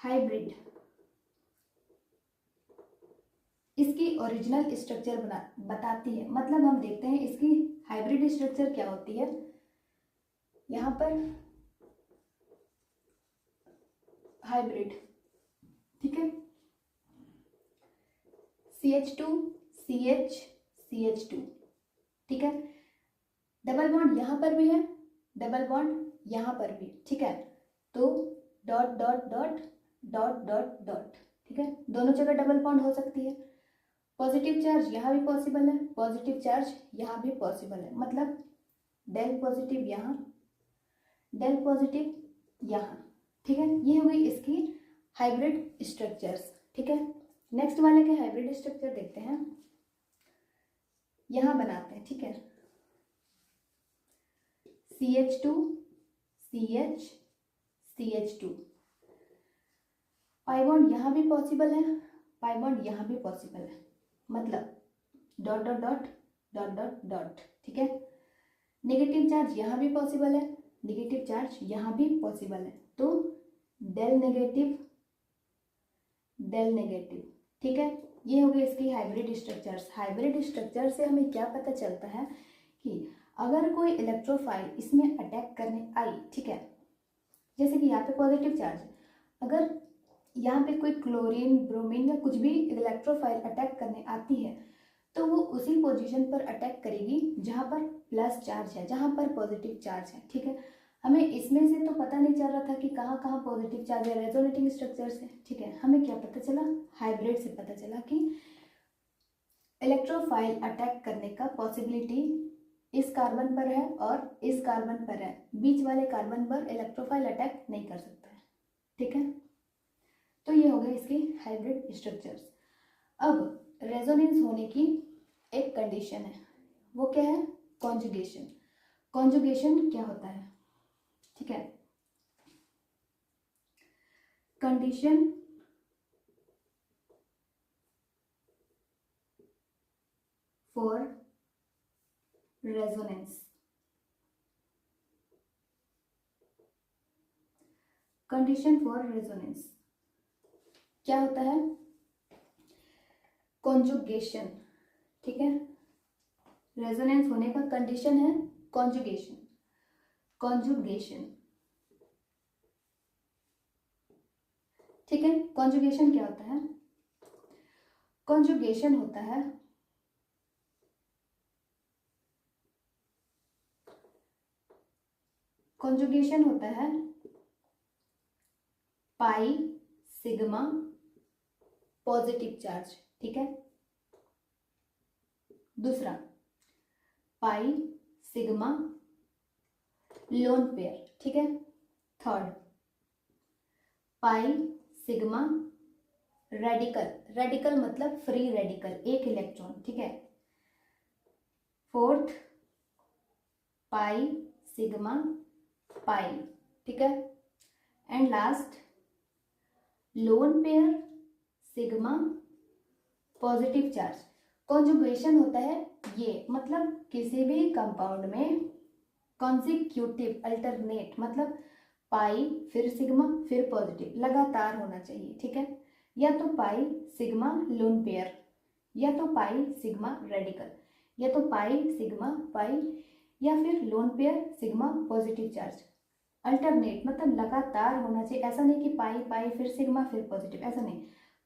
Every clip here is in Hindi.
हाइब्रिड इसकी ओरिजिनल स्ट्रक्चर बताती है। मतलब हम देखते हैं इसकी हाइब्रिड स्ट्रक्चर क्या होती है। यहाँ पर हाइब्रिड, ठीक है, CH2 CH CH2, ठीक है, डबल बॉन्ड यहाँ पर भी है, डबल बॉन्ड यहाँ पर भी, ठीक है, तो dot dot dot dot dot dot, ठीक है, दोनों जगह डबल बॉन्ड हो सकती है। पॉजिटिव चार्ज यहाँ भी पॉसिबल है, पॉजिटिव चार्ज यहाँ भी पॉसिबल है, मतलब डेल पॉजिटिव यहाँ, डेल पॉजिटिव यहाँ, ठीक है। ये हो गई इसकी हाइब्रिड स्ट्रक्चर्स, ठीक है। नेक्स्ट वाले के हाइब्रिड स्ट्रक्चर देखते हैं, यहाँ बनाते हैं, ठीक है, CH2 CH CH2, pi bond यहाँ भी पॉसिबल है, पाई बॉन्ड यहाँ भी पॉसिबल है, मतलब dot dot dot dot dot dot, ठीक है। नेगेटिव चार्ज यहाँ भी पॉसिबल है, नेगेटिव चार्ज यहाँ भी पॉसिबल है, तो डेल नेगेटिव डेल नेगेटिव, ठीक है। ये हो गई इसकी हाइब्रिड स्ट्रक्चर्स। हाइब्रिड स्ट्रक्चर से हमें क्या पता चलता है कि अगर कोई इलेक्ट्रोफाइल इसमें अटैक करने आई, ठीक है, जैसे कि यहाँ पे पॉजिटिव चार्ज, अगर यहाँ पे कोई क्लोरीन ब्रोमीन या कुछ भी इलेक्ट्रोफाइल अटैक करने आती है तो वो उसी पोजीशन पर अटैक करेगी जहाँ पर प्लस चार्ज है, जहाँ पर पॉजिटिव चार्ज है, ठीक है। हमें इसमें से तो पता नहीं चल रहा था कि कहाँ कहाँ पॉजिटिव चार्ज है, रेजोनेटिंग स्ट्रक्चर से, ठीक है। हमें क्या पता चला, हाइब्रिड से पता चला कि इलेक्ट्रोफाइल अटैक करने का पॉसिबिलिटी इस कार्बन पर है और इस कार्बन पर है, बीच वाले कार्बन पर इलेक्ट्रोफाइल अटैक नहीं कर सकता है, ठीक है। तो ये हो गए इसकी हाइब्रिड स्ट्रक्चर्स। अब रेजोनेंस होने की एक कंडीशन है, वो क्या है, कॉन्जुगेशन। कॉन्जुगेशन क्या होता है, ठीक है, condition for resonance, condition for resonance क्या होता है, कॉन्जुगेशन, ठीक है। रेजोनेंस होने का कंडीशन है कॉन्जुगेशन, कॉन्जुगेशन, ठीक है। कॉन्जुगेशन क्या होता है, कॉन्जुगेशन होता है कॉन्जुगेशन होता है पाई सिग्मा पॉजिटिव चार्ज, ठीक है। दूसरा पाई सिग्मा लोन पेयर, ठीक है। Third pi sigma radical, radical मतलब फ्री रेडिकल, एक इलेक्ट्रॉन, ठीक है। फोर्थ पाई सिग्मा पाई, ठीक है। And last lone pair sigma positive charge. Conjugation होता है ये, मतलब किसी भी कंपाउंड में कॉन्सिक्यूटिव अल्टरनेट, मतलब पाई फिर सिग्मा फिर पॉजिटिव लगातार होना चाहिए, ठीक है। या तो पाई सिग्मा लोन पेयर, या तो पाई सिग्मा रेडिकल, या तो पाई सिग्मा पाई, या फिर lone pair sigma positive charge. Alternate मतलब लगातार होना चाहिए, ऐसा नहीं कि पाई पाई फिर सिग्मा फिर पॉजिटिव, ऐसा नहीं,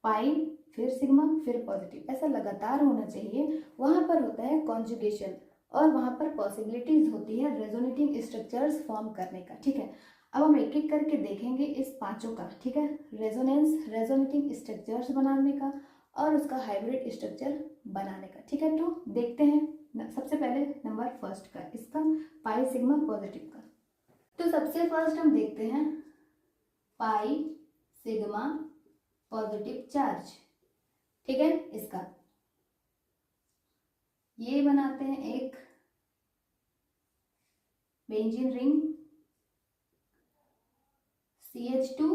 पाई फिर सिग्मा फिर पॉजिटिव, ऐसा लगातार होना चाहिए। वहाँ पर होता है कॉन्जुगेशन और वहाँ पर पॉसिबिलिटीज होती है रेजोनेटिंग स्ट्रक्चर्स फॉर्म करने का, ठीक है। अब हम एक एक करके देखेंगे इस पांचों का, ठीक है, रेजोनेंस, रेजोनेटिंग स्ट्रक्चर्स बनाने का और उसका हाइब्रिड स्ट्रक्चर बनाने का, ठीक है। तो देखते हैं सबसे पहले नंबर फर्स्ट का, इसका पाई सिग्मा पॉजिटिव का। तो सबसे फर्स्ट हम देखते हैं पाई सिग्मा पॉजिटिव चार्ज, ठीक है। इसका ये बनाते हैं एक benzene ring, CH2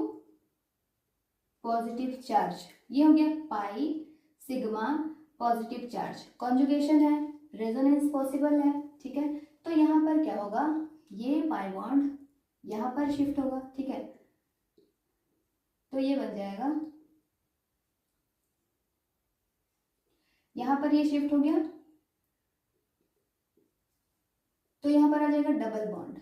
positive charge, ये हो गया pi sigma positive charge. Conjugation है, रेजोनेंस पॉसिबल है, ठीक है। तो यहाँ पर क्या होगा, ये पाई बॉन्ड यहाँ पर शिफ्ट होगा, ठीक है। तो ये बन जाएगा, यहां पर ये शिफ्ट हो गया तो यहां पर आ जाएगा डबल बॉन्ड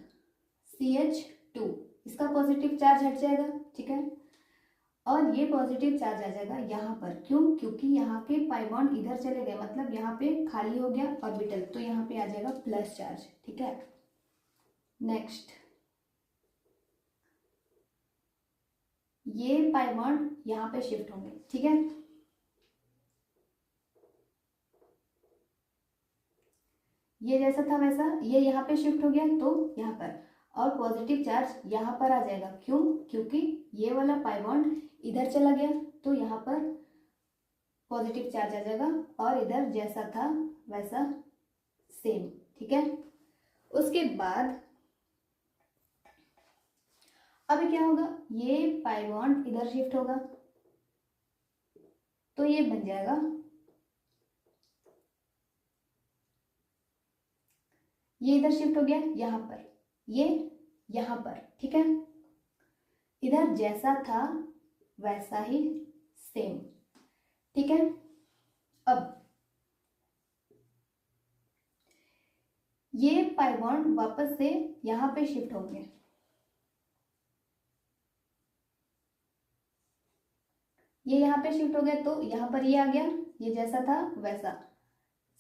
CH2, इसका पॉजिटिव चार्ज हट जाएगा, ठीक है। और ये पॉजिटिव चार्ज आ जाएगा यहाँ पर, क्यों? क्योंकि यहाँ के पाई बॉन्ड इधर चले गए, मतलब यहाँ पे खाली हो गया ऑर्बिटल, तो यहाँ पे आ जाएगा प्लस चार्ज, ठीक है। नेक्स्ट, ये पाई बॉन्ड यहाँ पे शिफ्ट होंगे, ठीक है। ये जैसा था वैसा ये यहाँ पे शिफ्ट हो गया तो यहाँ पर, और पॉजिटिव चार्ज यहाँ पर आ जाएगा, क्यों? क्योंकि ये वाला पाई बॉन्ड इधर चला गया तो यहाँ पर पॉजिटिव चार्ज आ जाएगा, और इधर जैसा था वैसा सेम, ठीक है। उसके बाद अब क्या होगा, ये पाई बॉन्ड इधर शिफ्ट होगा तो ये बन जाएगा, ये इधर शिफ्ट हो गया यहाँ पर, ये यहाँ पर, ठीक है। इधर जैसा था वैसा ही सेम, ठीक है। अब ये पाई बॉन्ड वापस से यहाँ पे शिफ्ट होंगे, ये यहाँ पे शिफ्ट हो गया तो यहाँ पर ये आ गया, ये जैसा था वैसा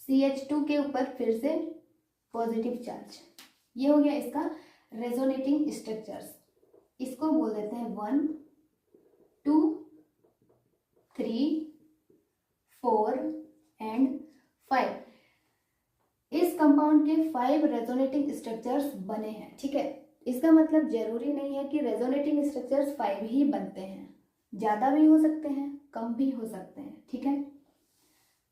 CH2 के ऊपर फिर से पॉजिटिव चार्ज, ये हो गया इसका रेजोनेटिंग स्ट्रक्चर्स। इसको बोल देते हैं 1 2 3 4 एंड 5। इस कंपाउंड के 5 रेजोनेटिंग स्ट्रक्चर्स बने हैं, ठीक है। इसका मतलब जरूरी नहीं है कि रेजोनेटिंग स्ट्रक्चर्स 5 ही बनते हैं, ज़्यादा भी हो सकते हैं, कम भी हो सकते हैं, ठीक है।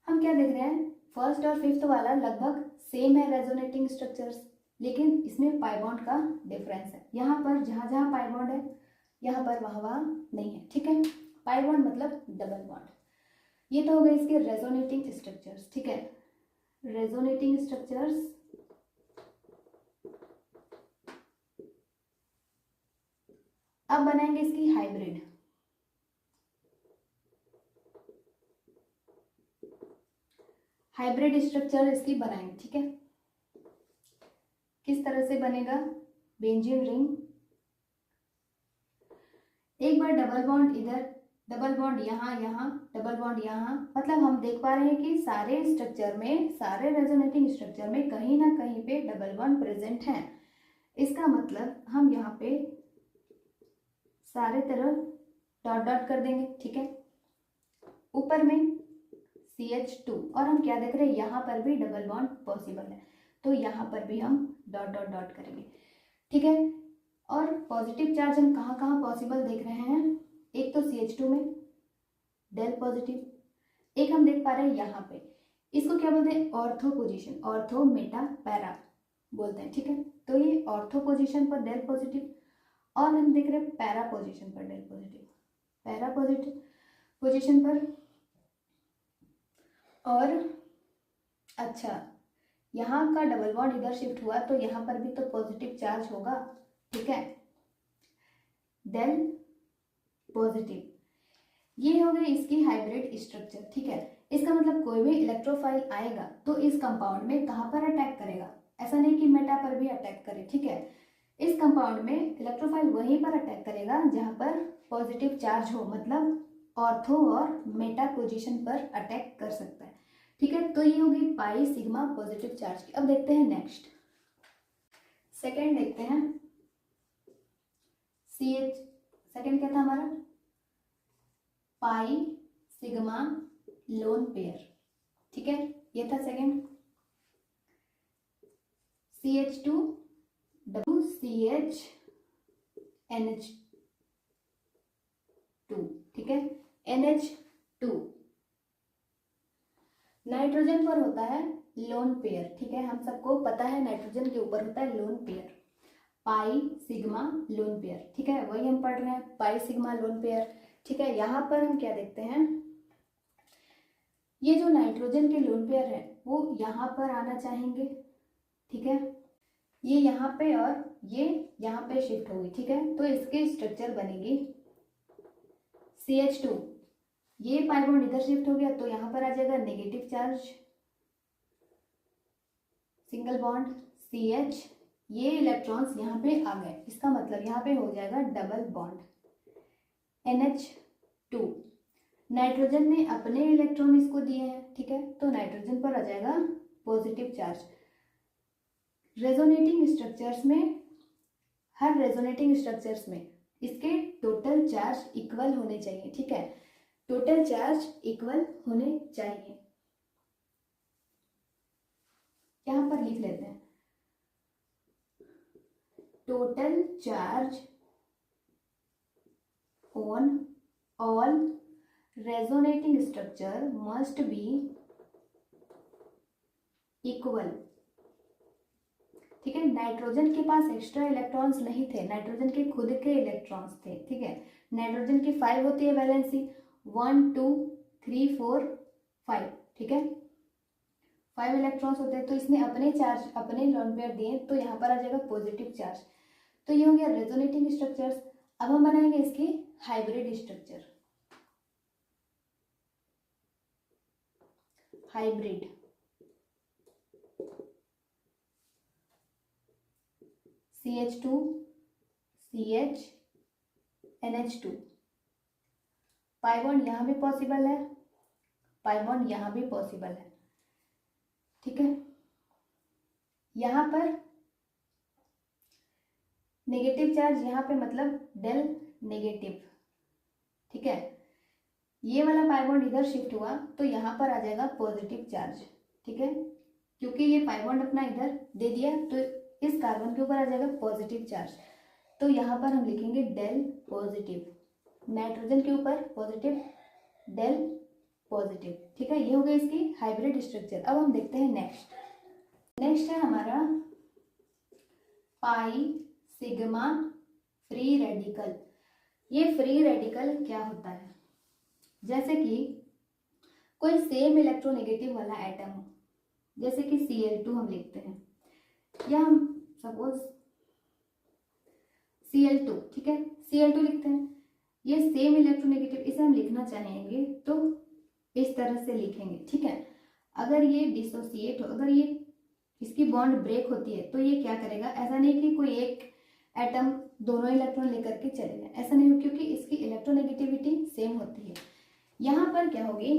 हम क्या देख रहे हैं, फर्स्ट और फिफ्थ वाला लगभग सेम है रेजोनेटिंग स्ट्रक्चर्स, लेकिन इसमें पाई बॉन्ड का डिफरेंस है। यहाँ पर जहाँ जहाँ पाई बॉन्ड है यहाँ पर वहाँ नहीं है, ठीक है। पाई बॉन्ड मतलब डबल बॉन्ड। ये तो हो गए इसके रेजोनेटिंग स्ट्रक्चर्स, ठीक है। रेजोनेटिंग स्ट्रक्चर्स अब बनाएंगे इसकी हाइब्रिड। हाइब्रिड स्ट्रक्चर इसकी बनाएंगे, ठीक है। किस तरह से बनेगा, बेंजीन रिंग, एक बार डबल बॉन्ड इधर, डबल बॉन्ड यहाँ यहाँ, डबल बॉन्ड यहाँ, मतलब हम देख पा रहे हैं कि सारे स्ट्रक्चर में, सारे रेजोनेटिंग स्ट्रक्चर में कहीं ना कहीं पे डबल बॉन्ड प्रेजेंट है। इसका मतलब हम यहाँ पे सारे तरफ डॉट डॉट कर देंगे, ठीक है। ऊपर में CH2, और हम क्या देख रहे हैं, यहाँ पर भी डबल बॉन्ड पॉसिबल है, तो यहाँ पर भी हम डॉट डॉट डॉट करेंगे, ठीक है। और पॉजिटिव चार्ज हम कहाँ कहाँ पॉसिबल देख रहे हैं, एक तो CH2 में डेल पॉजिटिव, एक हम देख पा रहे हैं यहाँ पे, इसको क्या बोलते हैं, ortho position, ortho meta para बोलते हैं, ठीक है। तो ये ऑर्थो पोजीशन पर डेल पॉजिटिव, और हम देख रहे हैं पैरा पोजीशन पर del positive, para positive position पर। और अच्छा, यहाँ का डबल बॉन्ड इधर शिफ्ट हुआ तो यहाँ पर भी तो पॉजिटिव चार्ज होगा, ठीक है, देन पॉजिटिव। ये हो गई इसकी हाइब्रिड स्ट्रक्चर, ठीक है। इसका मतलब कोई भी इलेक्ट्रोफाइल आएगा तो इस कंपाउंड में कहाँ पर अटैक करेगा, ऐसा नहीं कि मेटा पर भी अटैक करे, ठीक है। इस कंपाउंड में इलेक्ट्रोफाइल वहीं पर अटैक करेगा जहाँ पर पॉजिटिव चार्ज हो, मतलब ऑर्थो और मेटा पोजीशन पर अटैक कर सकता है, ठीक है। तो ये होगी पाई सिग्मा पॉजिटिव चार्ज की। अब देखते हैं नेक्स्ट, सेकेंड देखते हैं, CH सेकेंड क्या था हमारा, पाई सिग्मा लोन पेयर, ठीक है, ये था सेकेंड। CH2 WCH NH2, ठीक है, NH2 नाइट्रोजन पर होता है लोन पेयर, ठीक है। हम सबको पता है नाइट्रोजन के ऊपर होता है lone pair, pi sigma lone pair, ठीक है, वही हम पढ़ रहे हैं, पाई सिग्मा लोन पेयर, ठीक है। यहाँ पर हम क्या देखते हैं, ये जो नाइट्रोजन के लोन पेयर है वो यहाँ पर आना चाहेंगे, ठीक है, ये यहाँ पे और ये यहाँ पे शिफ्ट होगी, ठीक है। तो इसकी स्ट्रक्चर बनेगी CH2, ये पाई बॉन्ड इधर शिफ्ट हो गया तो यहाँ पर आ जाएगा negative charge, single bond CH, ये इलेक्ट्रॉन्स यहाँ पे आ गए, इसका मतलब यहाँ पे हो जाएगा डबल बॉन्ड NH2। नाइट्रोजन ने अपने इलेक्ट्रॉन इसको दिए हैं, ठीक है, तो नाइट्रोजन पर आ जाएगा पॉजिटिव चार्ज। रेजोनेटिंग स्ट्रक्चर्स में, हर रेजोनेटिंग स्ट्रक्चर्स में इसके टोटल चार्ज इक्वल होने चाहिए, ठीक है, टोटल चार्ज इक्वल होने चाहिए। यहां पर लिख लेते हैं, total charge on all resonating structure must be equal, ठीक है। नाइट्रोजन के पास एक्स्ट्रा इलेक्ट्रॉन्स नहीं थे, नाइट्रोजन के खुद के इलेक्ट्रॉन्स थे, ठीक है। नाइट्रोजन की 5 होती है वैलेंसी, 1 2 3 4 5, ठीक है, 5 इलेक्ट्रॉन्स होते हैं, तो इसने अपने चार्ज, अपने लोन पेयर दिए, तो यहाँ पर आ जाएगा पॉजिटिव चार्ज। तो ये हो गया रेजोनेटिंग स्ट्रक्चर्स। अब हम बनाएंगे इसकी hybrid structure, hybrid, CH2 CH NH2, pi bond यहाँ भी पॉसिबल है, पाई बॉन्ड यहाँ भी पॉसिबल है, ठीक है। यहाँ पर नेगेटिव चार्ज, यहाँ पे मतलब डेल नेगेटिव, ठीक है, ये वाला पाई बॉन्ड इधर शिफ्ट हुआ तो यहाँ पर आ जाएगा पॉजिटिव चार्ज, ठीक है, क्योंकि ये पाई बॉन्ड अपना इधर दे दिया तो इस कार्बन के ऊपर आ जाएगा पॉजिटिव चार्ज, तो यहाँ पर हम लिखेंगे डेल पॉजिटिव, नाइट्रोजन के ऊपर पॉजिटिव, डेल पॉजिटिव, ठीक है। ये हो गया इसकी हाइब्रिड स्ट्रक्चर। अब हम देखते हैं नेक्स्ट है हमारा पाई सिग्मा फ्री रेडिकल। ये फ्री रेडिकल क्या होता है, जैसे कि कोई सेम इलेक्ट्रोनेगेटिव वाला एटम हो, जैसे कि Cl2 हम लिखते हैं, या हम सपोज Cl2, ठीक है, Cl2 लिखते हैं, ये सेम इलेक्ट्रोनेगेटिव, इसे हम लिखना चाहेंगे तो इस तरह से लिखेंगे, ठीक है। अगर ये डिसोसिएट हो, अगर ये इसकी बॉन्ड ब्रेक होती है तो ये क्या करेगा, ऐसा नहीं कि कोई एक एटम दोनों इलेक्ट्रॉन लेकर के चलेगा, ऐसा नहीं हो, क्योंकि इसकी इलेक्ट्रोनेगेटिविटी सेम होती है। यहाँ पर क्या होगी,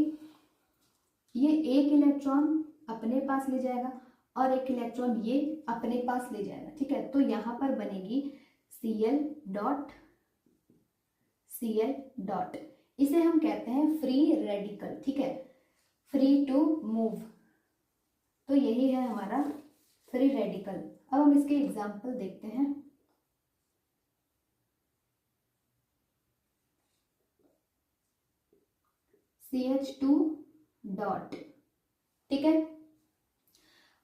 ये एक इलेक्ट्रॉन अपने पास ले जाएगा और एक इलेक्ट्रॉन ये अपने पास ले जाएगा, ठीक है, तो यहाँ पर बनेगी Cl डॉट Cl डॉट, इसे हम कहते हैं फ्री रेडिकल, ठीक है, फ्री टू मूव, तो यही है हमारा फ्री रेडिकल। अब हम इसके एग्जाम्पल देखते हैं। CH2 डॉट, ठीक है,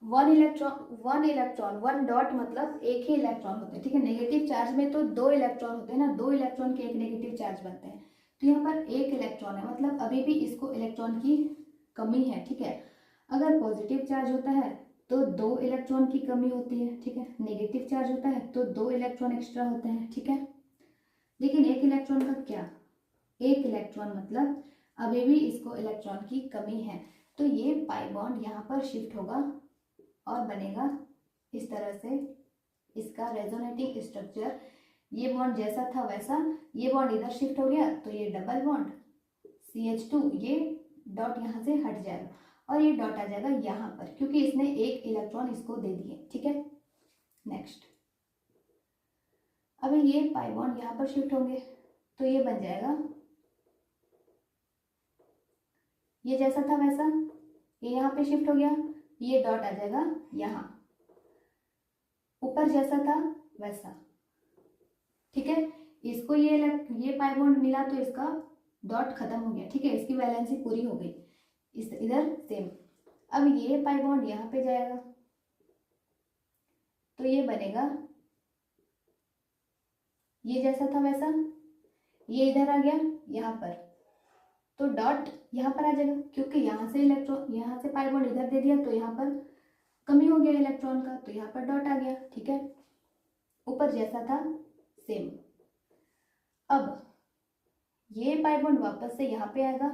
वन इलेक्ट्रॉन वन डॉट मतलब एक ही इलेक्ट्रॉन होते हैं, ठीक है। नेगेटिव चार्ज में तो 2 इलेक्ट्रॉन होते हैं ना, 2 इलेक्ट्रॉन के एक नेगेटिव चार्ज बनते हैं, तो यहाँ पर एक इलेक्ट्रॉन है, मतलब अभी भी इसको इलेक्ट्रॉन की कमी है, ठीक है। अगर पॉजिटिव चार्ज होता है तो 2 इलेक्ट्रॉन की कमी होती है, ठीक है, नेगेटिव चार्ज होता है तो 2 इलेक्ट्रॉन एक्स्ट्रा होते हैं, ठीक है। लेकिन एक इलेक्ट्रॉन का क्या, एक इलेक्ट्रॉन मतलब अभी भी इसको इलेक्ट्रॉन की कमी है, तो ये पाई बॉन्ड यहाँ पर शिफ्ट होगा और बनेगा इस तरह से इसका रेजोनेटिंग स्ट्रक्चर। ये बॉन्ड जैसा था वैसा, ये बॉन्ड इधर शिफ्ट हो गया तो ये डबल बॉन्ड CH2, ये डॉट यहाँ से हट जाएगा और ये डॉट आ जाएगा यहाँ पर, क्योंकि इसने एक इलेक्ट्रॉन इसको दे दिए, ठीक है। नेक्स्ट, अभी ये पाई बॉन्ड यहाँ पर शिफ्ट होंगे तो ये बन जाएगा, ये जैसा था वैसा, ये यहाँ पे शिफ्ट हो गया, ये डॉट आ जाएगा यहाँ, ऊपर जैसा था वैसा, ठीक है। इसको ये पाई बॉन्ड मिला तो इसका डॉट खत्म हो गया, ठीक है, इसकी वैलेंसी पूरी हो गई, इस इधर सेम। अब ये पाई बॉन्ड यहाँ पे जाएगा तो ये बनेगा, ये जैसा था वैसा, ये इधर आ गया यहाँ पर, तो डॉट यहाँ पर आ जाएगा, क्योंकि यहाँ से इलेक्ट्रॉन, यहाँ से पाई बॉन्ड इधर दे दिया तो यहाँ पर कमी हो गया इलेक्ट्रॉन का, तो यहाँ पर डॉट आ गया, ठीक है, ऊपर जैसा था सेम। अब ये पाई बॉन्ड वापस से यहाँ पे आएगा।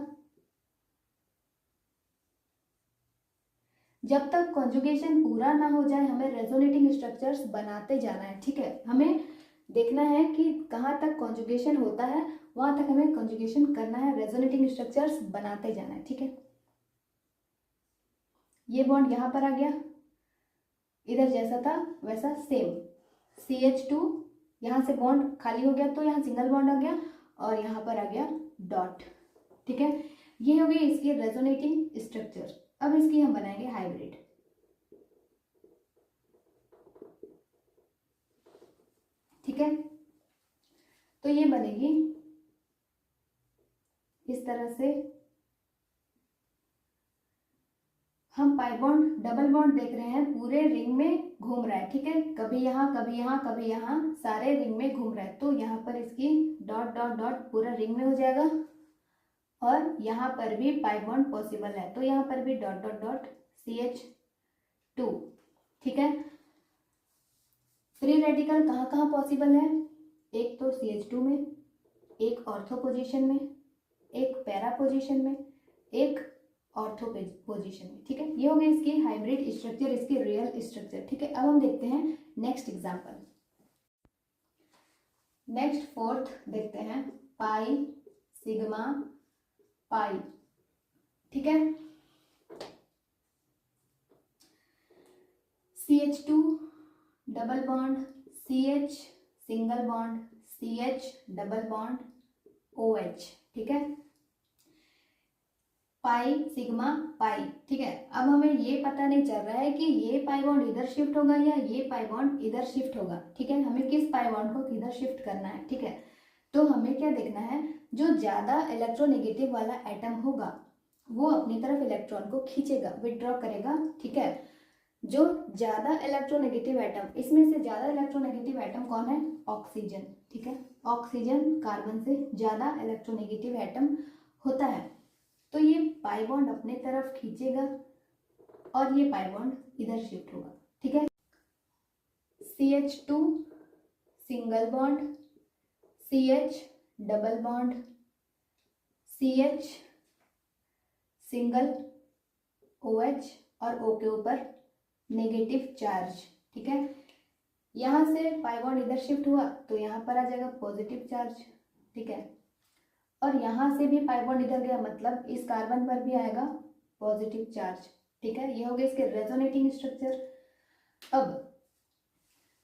जब तक कॉन्जुगेशन पूरा ना हो जाए हमें रेजोनेटिंग स्ट्रक्चर्स बनाते जाना है, ठीक है। हमें देखना है कि कहाँ तक कॉन्जुगेशन होता है, वहां तक हमें कॉन्जुगेशन करना है, रेजोनेटिंग स्ट्रक्चर्स बनाते जाना है, ठीक है। ये बॉन्ड यहाँ पर आ गया, इधर जैसा था वैसा सेम CH2, यहाँ से बॉन्ड खाली हो गया तो यहाँ सिंगल बॉन्ड आ गया और यहाँ पर आ गया डॉट, ठीक है। ये हो गई इसकी रेजोनेटिंग स्ट्रक्चर। अब इसकी हम बनाएंगे हाइब्रिड, ठीक है। तो ये बनेगी इस तरह से। हम पाई बॉन्ड डबल बॉन्ड देख रहे हैं, पूरे रिंग में घूम रहा है, ठीक है। कभी यहाँ कभी यहाँ कभी यहाँ, सारे रिंग में घूम रहा है। तो यहाँ पर इसकी डॉट डॉट डॉट पूरा रिंग में हो जाएगा और यहाँ पर भी पाई बॉन्ड पॉसिबल है, तो यहाँ पर भी डॉट डॉट डॉट CH2, ठीक है। फ्री रेडिकल कहाँ कहाँ पॉसिबल है, एक तो CH2 में, एक ऑर्थो पोजीशन में, एक पैरा पोजीशन में, एक ऑर्थो पोजीशन में, ठीक है। ये हो गई इसकी हाइब्रिड स्ट्रक्चर, इसकी रियल स्ट्रक्चर, ठीक है। अब हम देखते हैं नेक्स्ट एग्जांपल। नेक्स्ट फोर्थ देखते हैं, पाई सिग्मा पाई, ठीक है। CH2 double bond, CH single bond, CH double bond, OH, ठीक है। पाई सिग्मा पाई, ठीक है। अब हमें ये पता नहीं चल रहा है कि ये पाई बॉन्ड इधर शिफ्ट होगा या ये पाई बॉन्ड इधर शिफ्ट होगा, ठीक है। हमें किस पाई बॉन्ड को किधर शिफ्ट करना है, ठीक है। तो हमें क्या देखना है, जो ज़्यादा इलेक्ट्रोनेगेटिव वाला एटम होगा वो अपनी तरफ इलेक्ट्रॉन को खींचेगा, विथड्रॉ करेगा, ठीक है। जो ज़्यादा इलेक्ट्रोनेगेटिव एटम, इसमें से ज़्यादा इलेक्ट्रोनेगेटिव एटम कौन है, ऑक्सीजन, ठीक है। ऑक्सीजन कार्बन से ज़्यादा इलेक्ट्रोनेगेटिव एटम होता है। तो ये पाई बॉन्ड अपने तरफ खींचेगा और ये पाई बॉन्ड इधर शिफ्ट होगा, ठीक है। CH2 single bond, CH double bond, CH single OH और O के ऊपर नेगेटिव चार्ज, ठीक है। यहाँ से पाई बॉन्ड इधर शिफ्ट हुआ तो यहाँ पर आ जाएगा पॉजिटिव चार्ज, ठीक है। और यहाँ से भी पाई बॉन्ड इधर गया, मतलब इस कार्बन पर भी आएगा पॉजिटिव चार्ज, ठीक है। ये हो गया इसके रेजोनेटिंग स्ट्रक्चर। अब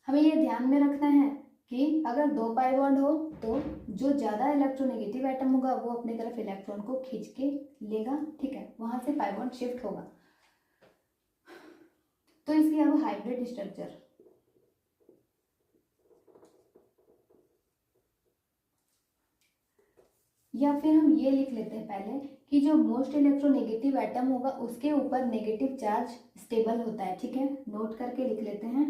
हमें ये ध्यान में रखना है कि अगर दो पाई बॉन्ड हो तो जो ज़्यादा इलेक्ट्रोनेगेटिव एटम होगा वो अपनी तरफ इलेक्ट्रॉन को खींच के लेगा, ठीक है। वहाँ से पाई बॉन्ड शिफ्ट होगा। तो इसकी अब हाइब्रिड स्ट्रक्चर, या फिर हम ये लिख लेते हैं पहले कि जो मोस्ट इलेक्ट्रोनेगेटिव एटम होगा उसके ऊपर नेगेटिव चार्ज स्टेबल होता है, ठीक है। नोट करके लिख लेते हैं।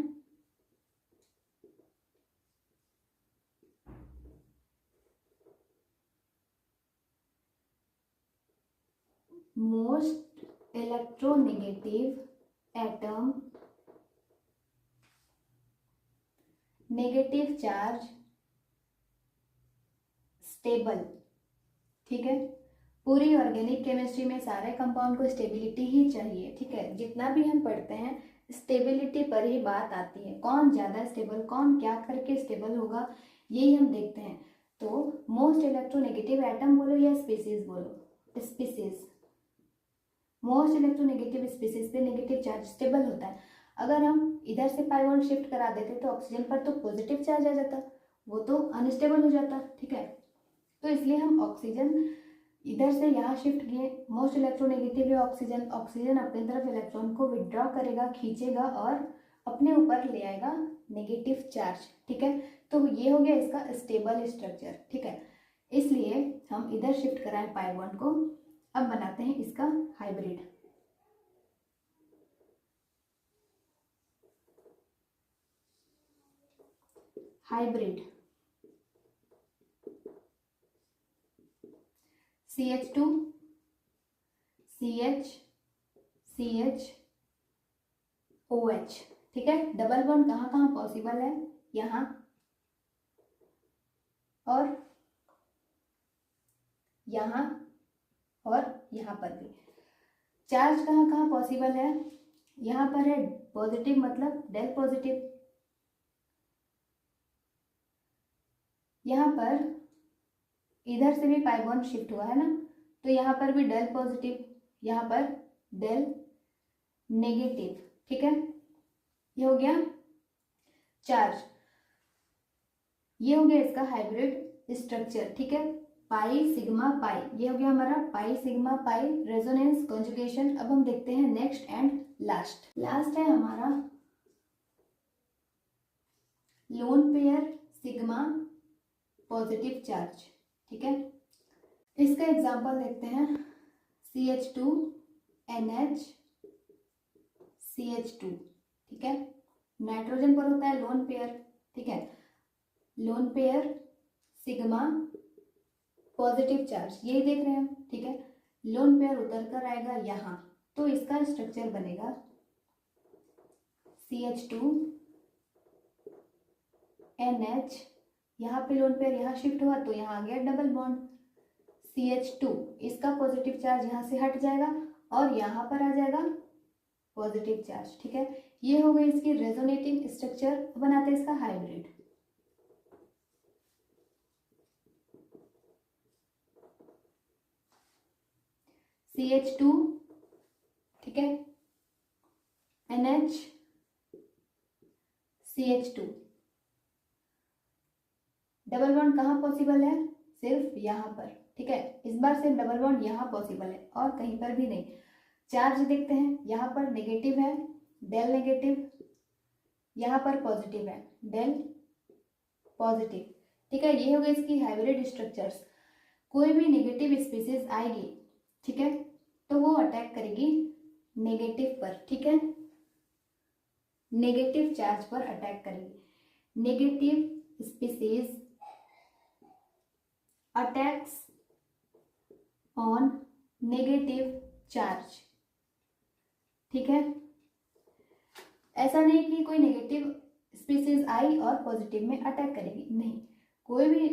Most electronegative atom negative charge stable, ठीक है। पूरी ऑर्गेनिक केमिस्ट्री में सारे कंपाउंड को स्टेबिलिटी ही चाहिए, ठीक है। जितना भी हम पढ़ते हैं स्टेबिलिटी पर ही बात आती है, कौन ज़्यादा स्टेबल, कौन क्या करके स्टेबल होगा, यही हम देखते हैं। तो मोस्ट इलेक्ट्रोनेगेटिव एटम बोलो या स्पीसीज बोलो, स्पीसीज, मोस्ट इलेक्ट्रोनेगेटिव स्पीसीज पे नेगेटिव चार्ज स्टेबल होता है। अगर हम इधर से पाई बॉन्ड शिफ्ट करा देते तो ऑक्सीजन पर तो पॉजिटिव चार्ज आ जाता, वो तो अनस्टेबल हो जाता, ठीक है। तो इसलिए हम ऑक्सीजन इधर से यहाँ शिफ्ट किए, मोस्ट इलेक्ट्रोनेगेटिव है ऑक्सीजन, ऑक्सीजन अपनी तरफ इलेक्ट्रॉन को विड्रॉ करेगा, खींचेगा और अपने ऊपर ले आएगा नेगेटिव चार्ज, ठीक है। तो ये हो गया इसका स्टेबल स्ट्रक्चर, ठीक है। इसलिए हम इधर शिफ्ट कराएं पाई बॉन्ड को। अब बनाते हैं इसका hybrid. Hybrid CH2 CH CH OH, ठीक है। डबल बॉन्ड कहाँ कहाँ पॉसिबल है, यहाँ और यहाँ और यहाँ पर भी। चार्ज कहाँ कहाँ पॉसिबल है, यहाँ पर है पॉजिटिव मतलब डेल पॉजिटिव, यहाँ पर इधर से भी पाई बॉन्ड शिफ्ट हुआ है ना, तो यहाँ पर भी डेल पॉजिटिव, यहाँ पर डेल नेगेटिव। ठीक है, ये हो गया चार्ज, ये हो गया इसका हाइब्रिड स्ट्रक्चर। ठीक है, पाई सिग्मा पाई, ये हो गया हमारा pi sigma pi resonance conjugation. अब हम देखते हैं नेक्स्ट एंड लास्ट है हमारा lone pair sigma positive charge. ठीक है, इसका एग्जांपल देखते हैं CH2NH CH2। ठीक है, नाइट्रोजन पर होता है लोन पेयर। ठीक है, lone pair sigma positive charge, यही देख रहे हैं हम। ठीक है, लोन पेयर उतर कर आएगा यहाँ, तो इसका स्ट्रक्चर बनेगा CH2NH, यहाँ पे लोन पेयर यहाँ शिफ्ट हुआ तो यहाँ आ गया डबल बॉन्ड CH2, इसका पॉजिटिव चार्ज यहाँ से हट जाएगा और यहाँ पर आ जाएगा पॉजिटिव चार्ज। ठीक है, ये हो गई इसकी रेजोनेटिंग स्ट्रक्चर। बनाते हैं इसका हाइब्रिड। CH2, ठीक है, NH CH2, डबल बॉन्ड कहाँ पॉसिबल है, सिर्फ यहाँ पर। ठीक है, इस बार सिर्फ डबल बॉन्ड यहाँ पॉसिबल है और कहीं पर भी नहीं। चार्ज देखते हैं, यहाँ पर नेगेटिव है डेल नेगेटिव, यहाँ पर पॉजिटिव है डेल पॉजिटिव। ठीक है, ये हो गई इसकी हाइब्रिड स्ट्रक्चर्स। कोई भी नेगेटिव स्पीसीज आएगी, ठीक है, तो वो अटैक करेगी नेगेटिव पर। ठीक है, नेगेटिव चार्ज पर अटैक करेगी। Negative species attacks on negative charge. ठीक है, ऐसा नहीं कि कोई नेगेटिव स्पीसीज आई और पॉजिटिव में अटैक करेगी, नहीं, कोई भी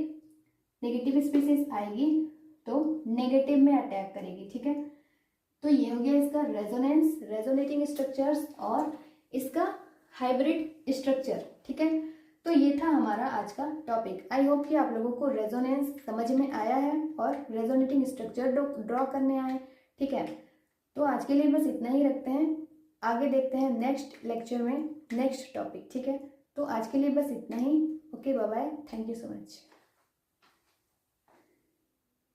नेगेटिव स्पीसीज आएगी तो नेगेटिव में अटैक करेगी। ठीक है, तो ये हो गया इसका रेजोनेंस रेजोनेटिंग स्ट्रक्चर्स और इसका हाइब्रिड स्ट्रक्चर। ठीक है, तो ये था हमारा आज का टॉपिक। आई होप कि आप लोगों को रेजोनेंस समझ में आया है और रेजोनेटिंग स्ट्रक्चर ड्रॉ करने आए। ठीक है, तो आज के लिए बस इतना ही रखते हैं, आगे देखते हैं नेक्स्ट लेक्चर में नेक्स्ट टॉपिक। ठीक है, तो आज के लिए बस इतना ही। Okay, bye bye, thank you so much.